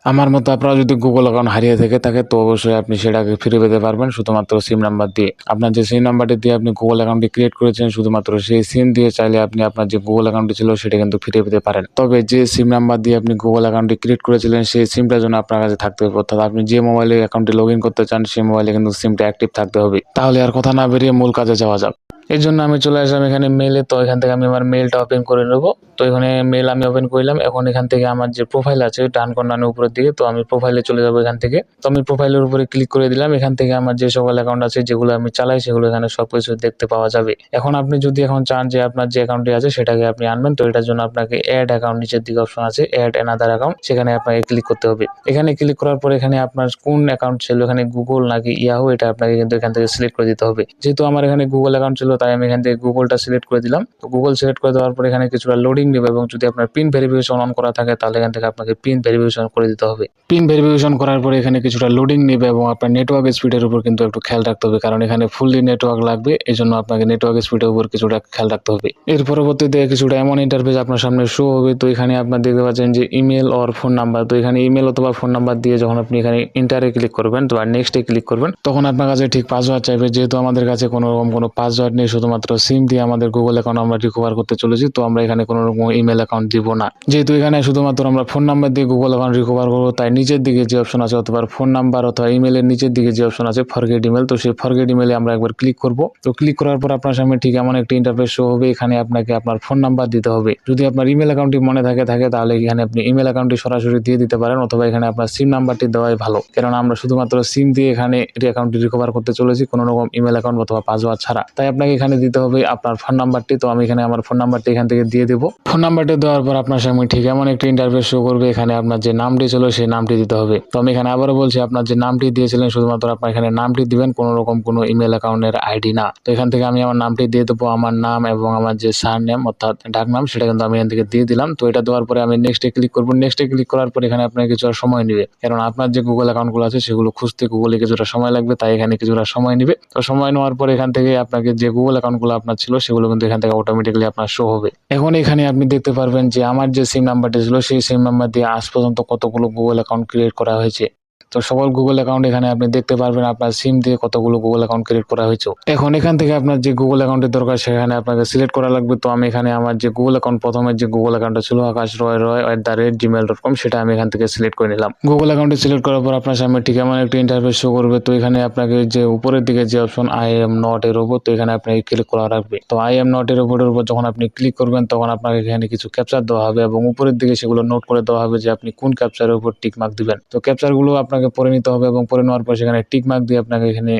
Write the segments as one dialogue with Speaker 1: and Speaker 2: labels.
Speaker 1: আমার মতো আপনার যদি গুগল অ্যাকাউন্ট হারিয়ে থাকে তো অবশ্যই আপনি সেটাকে ফিরে পেতে পারবেন শুধুমাত্র সিম নাম্বার দিয়ে। আপনার যে সিম নাম্বারটি দিয়ে আপনি গুগল অ্যাকাউন্টটি ক্রিয়েট করেছেন শুধুমাত্র সেই সিম দিয়ে চাইলে আপনি আপনার যে গুগল অ্যাকাউন্টটি ছিল সেটা কিন্তু ফিরে পেতে পারেন। তবে যে সিম নাম্বার দিয়ে আপনি গুগল অ্যাকাউন্টটি ক্রিয়েট করেছিলেন সেই সিমটার জন্য আপনার কাছে থাকতে হবে, অর্থাৎ আপনি যে মোবাইলে অ্যাকাউন্টটি লগ ইন করতে চান সেই মোবাইলে কিন্তু সিমটা অ্যাক্টিভ থাকতে হবে। তাহলে আর কথা না বেরিয়ে মূল কাজে যাওয়া যাক। এর জন্য আমি চলে আসলাম এখানে মেলে। তো এখান থেকে আমি আমার মেলটা ওপেন করে নেবো। তো এখানে মেল আমি ওপেন করলাম। এখন এখান থেকে আমার যে প্রোফাইল আছে ডান কর্নারের উপরের দিকে, তো আমি প্রোফাইলে চলে যাবো এখান থেকে। তো আমি প্রোফাইলের উপরে ক্লিক করে দিলাম। এখান থেকে আমার যে সকল অ্যাকাউন্ট আছে যেগুলো আমি চালাই সেগুলো এখানে সবকিছু দেখতে পাওয়া যাবে। এখন আপনি যদি এখন চান যে আপনার যে অ্যাকাউন্টটি আছে সেটাকে আপনি আনবেন, তো এটার জন্য আপনাকে অ্যাড অ্যাকাউন্ট নিচের দিকে অপশন আছে অ্যাড অ্যানাদার অ্যাকাউন্ট, সেখানে আপনাকে ক্লিক করতে হবে। এখানে ক্লিক করার পর এখানে আপনার কোন অ্যাকাউন্ট ছিল, এখানে গুগল নাকি ইয়াহু, এটা আপনাকে কিন্তু এখান থেকে সিলেক্ট করে দিতে হবে। যেহেতু আমার এখানে গুগল অ্যাকাউন্ট ছিল তাই আমি এখান থেকে গুগলটা সিলেক্ট করে দিলাম। তো গুগল সিলেক্ট করে দেওয়ার পর এখানে কিছুটা লোডিং নেবে এবং যদি আপনার পিন ভেরিফিকেশন অন করা থাকে তাহলে এখান থেকে আপনাকে পিন ভেরিফিকেশন করে দিতে হবে। পিন ভেরিফিকেশন করার পরে এখানে কিছুটা লোডিং নেবে এবং আপনার নেটওয়ার্ক স্পিডের উপর কিন্তু একটু খেয়াল রাখতে হবে, কারণ এখানে ফুললি নেটওয়ার্ক লাগবে। এই জন্য আপনাকে নেটওয়ার্ক স্পিডের উপর কিছুটা খেয়াল রাখতে হবে। এর পরবর্তীতে কিছুটা এমন ইন্টারফেস আপনার সামনে শো হবে। তো এখানে আপনার দেখতে পাচ্ছেন যে ইমেল অর ফোন নাম্বার। তো এখানে ইমেল অথবা ফোন নাম্বার দিয়ে যখন আপনি এখানে ইন্টারে ক্লিক করবেন তো আর নেক্সটে ক্লিক করবেন তখন আপনার কাছে ঠিক পাসওয়ার্ড চাইবে। যেহেতু আমাদের কাছে কোনো রকম কোনো পাসওয়ার্ড নেই, শুধুমাত্র সিম দিয়ে আমাদের গুগল অ্যাকাউন্ট আমরা রিকভার করতে চলেছি, তো আমরা এখানে কোনো রকম ইমেল অ্যাকাউন্ট দিব না। যেহেতু এখানে শুধুমাত্র আমরা ফোন নাম্বার দিয়ে গুগল অ্যাকাউন্ট রিকভার করবো, তাই নিচের দিকে যে অপশন আছে অথবা ফোন নাম্বার অথবা ইমেলের নিচের দিকে যে অপশন আছে ফরগেট ইমেল, তো সেই ফরগেট ইমেলে আমরা একবার ক্লিক করব। তো ক্লিক করার পর আপনার সামনে ঠিক এমন একটি ইন্টারফেস শো হবে। এখানে আপনাকে আপনার ফোন নাম্বার দিতে হবে। যদি আপনার ইমেল অ্যাকাউন্টটি মনে থাকে তাহলে এখানে আপনি ইমেল অ্যাকাউন্টটি সরাসরি দিয়ে দিতে পারেন, অথবা এখানে আপনার সিম নাম্বারটি দেওয়াই ভালো, কারণ আমরা শুধুমাত্র সিম দিয়ে এখানে অ্যাকাউন্টটি রিকভার করতে চলেছি, কোনো রকম ইমেল অ্যাকাউন্ট অথবা পাসওয়ার্ড ছাড়া। তাই আপনাকে এখানে দিতে হবে আপনার ফোন নাম্বারটি। তো আমি এখানে আমার ফোন নাম্বারটি এখান থেকে দিয়ে দেবো। ফোন নাম্বারটি দেওয়ার পর আপনার সামনে ঠিক এমন একটি ইন্টারফেস শো করবে। এখানে আপনার যে নামটি ছিল সেই নামটি দিতে হবে। তো আমি এখানে আবারও বলছি, আপনার যে নামটি দিয়েছিলেন শুধুমাত্র আপনার এখানে নামটি দিবেন, কোনো রকম কোনো ইমেল অ্যাকাউন্টের আইডি না। তো এখান থেকে আমি আমার নামটি দিয়ে দেবো। আমার নাম এবং আমার যে সার নেম অর্থাৎ ডাক নাম সেটা কিন্তু আমি এখান থেকে দিয়ে দিলাম। তো এটা দেওয়ার পরে আমি নেক্সটে ক্লিক করবো। নেক্সটে ক্লিক করার পর এখানে আপনার কিছুটা সময় নেবে, কারণ আপনার যে গুগল অ্যাকাউন্টগুলো আছে সেগুলো খুঁজতে গুগলে কিছুটা সময় লাগবে, তাই এখানে কিছুটা সময় নেবে। তো সময় নেওয়ার পর এখান থেকে আপনাকে যে গুগল অ্যাকাউন্টগুলো আপনার ছিল সেগুলো কিন্তু এখান থেকে অটোমেটিক্যালি আপনার শো হবে। এখন এখানে আপনি দেখতে পারবেন যে আমার যে সিম নাম্বারটি ছিল সেই সিম নাম্বার দিয়ে আজ পর্যন্ত কতগুলো গুগল অ্যাকাউন্ট ক্রিয়েট করা হয়েছে। তো সকল গুগল অ্যাকাউন্ট এখানে আপনি দেখতে পারবেন আপনার সিম দিয়ে কতগুলো গুগল অ্যাকাউন্ট ক্রিয়েট করা হয়েছে। এখন এখান থেকে আপনার যে গুগল অ্যাকাউন্টের দরকার সেখানে আপনাকে সিলেক্ট করা লাগবে। তো আমি এখানে আমার যে গুগল অ্যাকাউন্ট প্রথমের যে গুগল অ্যাকাউন্টটা ছিল akashroy@gmail.com সেটা আমি এখান থেকে সিলেক্ট করে নিলাম। গুগল অ্যাকাউন্টে সিলেক্ট করার পর আপনার সামনে ঠিক এমন একটি ইন্টারফেস শো করবে। তো এখানে আপনাকে যে উপরের দিকে যে অপশন আই এম নট এর উপর, তো এখানে আপনাকে ক্লিক করা রাখবে। তো আই এম নট এর উপর যখন আপনি ক্লিক করবেন তখন আপনাকে এখানে কিছু ক্যাপচার দেওয়া হবে এবং উপরের দিকে সেগুলো নোট করে দেওয়া হবে যে আপনি কোন ক্যাপচারের উপর টিক মার্ক দিবেন। তো ক্যাপচারগুলো আপনাকে পড়ে নিতে হবে এবং পড়ে নেওয়ার পর সেখানে টিক মার্ক দিয়ে আপনাকে এখানে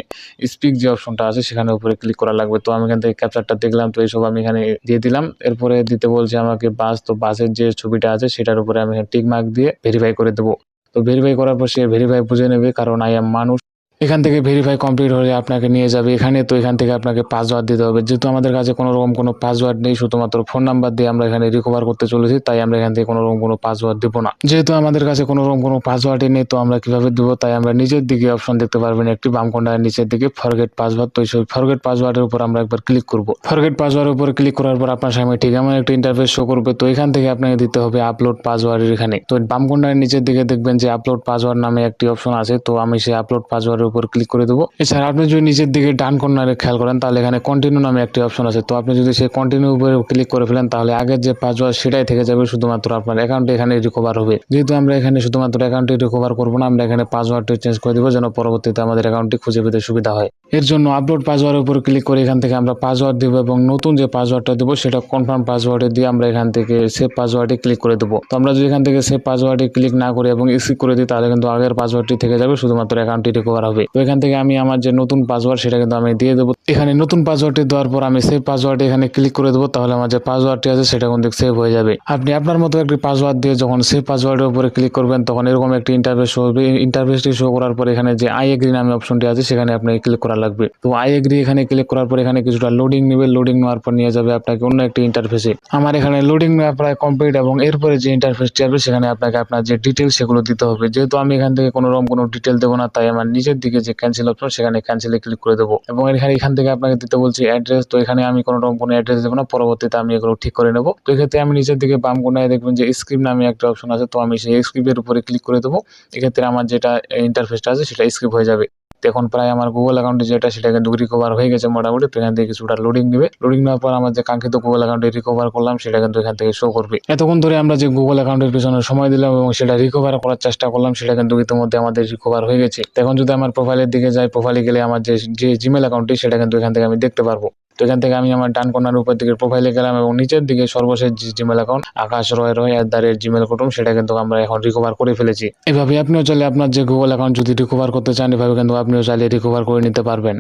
Speaker 1: স্পিক যে অপশনটা আছে সেখানে উপরে ক্লিক করা লাগবে। তো আমি এখান থেকে ক্যাপচারটা দেখলাম, তো এইসব আমি এখানে দিয়ে দিলাম। এরপরে দিতে বলছে আমাকে বাস, তো বাসের যে ছবিটা আছে সেটার উপরে আমি টিক মার্ক দিয়ে ভেরিফাই করে দেবো। তো ভেরিফাই করার পর সে ভেরিফাই বুঝে নেবে, কারণ আই এম মানুষ। এখান থেকে ভেরিফাই কমপ্লিট হলে আপনাকে নিয়ে যাবে এখানে। তো এখান থেকে আপনাকে পাসওয়ার্ড দিতে হবে। যেহেতু আমাদের কাছে কোনো রকম কোনো পাসওয়ার্ড নেই, শুধুমাত্র ফোন নাম্বার দিয়ে আমরা এখানে রিকভার করতে চলেছি, তাই আমরা এখান থেকে কোনো রকম কোনো পাসওয়ার্ড দেবো না। যেহেতু আমাদের কাছে কোনো রকম কোনো পাসওয়ার্ডই নেই তো আমরা কিভাবে দেবো, তাই আমরা নিচের দিকে অপশন দেখতে পারবেন একটি বাম কোণার নিচের দিকে ফরগেট পাসওয়ার্ড। তো সেই ফরগেট পাসওয়ার্ডের উপর আমরা একবার ক্লিক করব। ফরগেট পাসওয়ার্ডের উপর ক্লিক করার পর আপনার সামনে ঠিক এমন একটা ইন্টারফেস শো করবে। তো এখান থেকে আপনাকে দিতে হবে আপলোড পাসওয়ার্ডের এখানে। তো বাম কোণার নিচের দিকে দেখবেন যে আপলোড পাসওয়ার্ড নামে একটি অপশন আছে। তো আমি সেই আপলোড পাসওয়ার্ডের উপর ক্লিক করে দেবো। এছাড়া আপনি যদি নিচের দিকে ডান কর্নারে খেয়াল করেন তাহলে এখানে কন্টিনিউ নামে একটি অপশন আছে। তো আপনি যদি সেই কন্টিনিউ উপরে ক্লিক করে ফেলেন তাহলে আগের যে পাসওয়ার্ড সেটাই থেকে যাবে, শুধুমাত্র আপনার অ্যাকাউন্টে এখানে রিকভার হবে। যেহেতু আমরা এখানে শুধুমাত্র অ্যাকাউন্টে রিকভার করবো না, আমরা এখানে পাসওয়ার্ডটি চেঞ্জ করে দেবো যেন পরবর্তীতে আমাদের অ্যাকাউন্টটি খুঁজে পেতে সুবিধা হয়। এর জন্য আপলোড পাসওয়ার্ডের উপর ক্লিক করে এখান থেকে আমরা পাসওয়ার্ড দেবো এবং নতুন যে পাসওয়ার্ডটা দেবো সেটা কনফার্ম পাসওয়ার্ডে দিয়ে আমরা এখান থেকে সেভ পাসওয়ার্ডে ক্লিক করে দেবো। তো আমরা যদি এখান থেকে সেভ পাসওয়ার্ডে ক্লিক না করি এবং স্কিপ করে দিই তাহলে কিন্তু আগের পাসওয়ার্ডটি থেকে যাবে, শুধুমাত্র অ্যাকাউন্টটি রিকভার হবে। তো এখান থেকে আমি আমার যে নতুন পাসওয়ার্ড সেটা কিন্তু আমি দিয়ে দেবো। এখানে নতুন পাসওয়ার্ডটি দেওয়ার পর আমি সেভ পাসওয়ার্ডে এখানে ক্লিক করে দেবো, তাহলে আমার যে পাসওয়ার্ডটি আছে সেটা কিন্তু সেভ হয়ে যাবে। আপনি আপনার মতো একটি পাসওয়ার্ড দিয়ে যখন সেভ পাসওয়ার্ডের উপরে ক্লিক করবেন তখন এরকম একটি ইন্টারফেস শো হবে। ইন্টারফেসটি শো করার পর এখানে যে আই এগ্রি নামে অপশনটি আছে সেখানে আপনাকে ক্লিক করা লাগবে। তো আই এগ্রি এখানে ক্লিক করার পর এখানে কিছুটা লোডিং নেবে। লোডিং নেওয়ার পর নিয়ে যাবে আপনাকে অন্য একটি ইন্টারফেসে। আমার এখানে লোডিং নেওয়া প্রায় কমপ্লিট এবং এরপরে যে ইন্টারফেসটি আসবে সেখানে আপনাকে আপনার যে ডিটেল সেগুলো দিতে হবে। যেহেতু আমি এখান থেকে কোনো রকম কোনো ডিটেল দেবো না, তাই আমার নিচের দিকে যে ক্যান্সেল অপশন সেখানে ক্যান্সেলে ক্লিক করে দেবো এবং এখান থেকে আপনাকে দিতে বলছি অ্যাড্রেস। তো এখানে আমি কোনো রকম কোনো অ্যাড্রেস দেবো না, পরবর্তীতে আমি এগুলো ঠিক করে নেব। তো এক্ষেত্রে আমি নিচের দিকে বাম কোণায় দেখবেন যে স্ক্রিপ্ট নামে একটা অপশন আছে, তো আমি সেই স্ক্রিপ্টের উপরে ক্লিক করে দেবো। এক্ষেত্রে আমার যেটা ইন্টারফেসটা আছে সেটা স্কিপ হয়ে যাবে। তো এখন প্রায় আমার গুগল অ্যাকাউন্টে যেটা সেটা কিন্তু রিকভার হয়ে গেছে মোটামুটি। তো এখান থেকে কিছুটা লোডিং নেবে, লোডিং নেওয়ার পর আমার যে কাঙ্ক্ষিত গুগল অ্যাকাউন্টে রিকভার করলাম সেটা কিন্তু এখান থেকে শো করবে। এতক্ষণ ধরে আমরা যে গুগল অ্যাকাউন্টের পিছনে সময় দিলাম এবং সেটা রিকভার করার চেষ্টা করলাম সেটা কিন্তু ইতিমধ্যে আমাদের রিকভার হয়ে গেছে। তো এখন যদি আমার প্রোফাইলের দিকে যাই, প্রোফাইলে গেলে আমার যে জিমেল অ্যাকাউন্টটি সেটা কিন্তু এখান থেকে আমি দেখতে পারবো। তো এখান থেকে আমি আমার ডান কোণার উপর দিকে প্রোফাইলে গেলাম এবং নিচের দিকে সর্বশেষ যে জিমেল অ্যাকাউন্ট akash.roy@gmail.com সেটা কিন্তু আমরা এখন রিকভার করে ফেলেছি। এভাবে আপনিও চাইলে আপনার যে গুগল অ্যাকাউন্ট যদি রিকভার করতে চান, এভাবে কিন্তু আপনিও চাইলে রিকভার করে নিতে পারবেন।